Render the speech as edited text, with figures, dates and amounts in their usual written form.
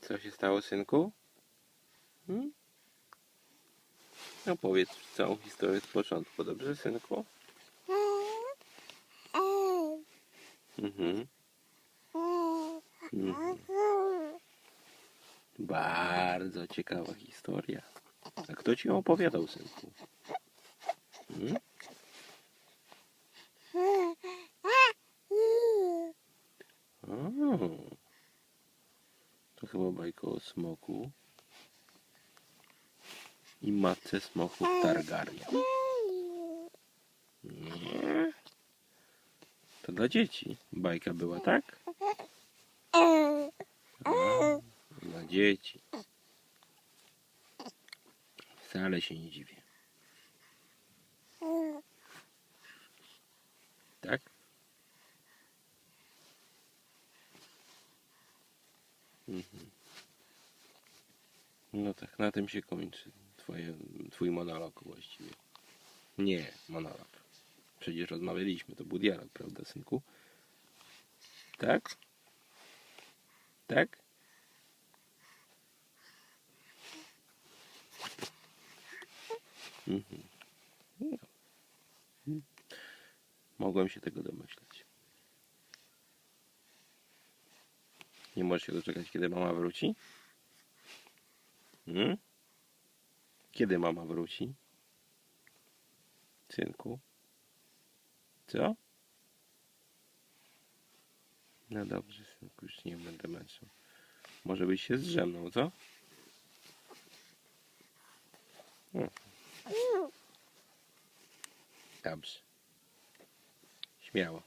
Co się stało, synku? No powiedz całą historię z początku, dobrze, synku? Mhm. Mhm. Bardzo ciekawa historia. A kto ci ją opowiadał, synku? Hmm? O, to chyba bajka o smoku i matce smoków Targaryen. Nie? To dla dzieci bajka była, tak? A, dla dzieci. Wcale się nie dziwię. Tak? Mhm. No tak, na tym się kończy twój monolog właściwie. Nie, monolog. Przecież rozmawialiśmy, to był dialog, prawda, synku? Tak? Tak? Mhm. No. Mogłem się tego domyśleć. Nie możesz się doczekać, kiedy mama wróci? Hmm? Kiedy mama wróci? Synku? Co? No dobrze, synku, już nie będę męczył. Może byś się zdrzemnął, co? Dobrze. Śmiało.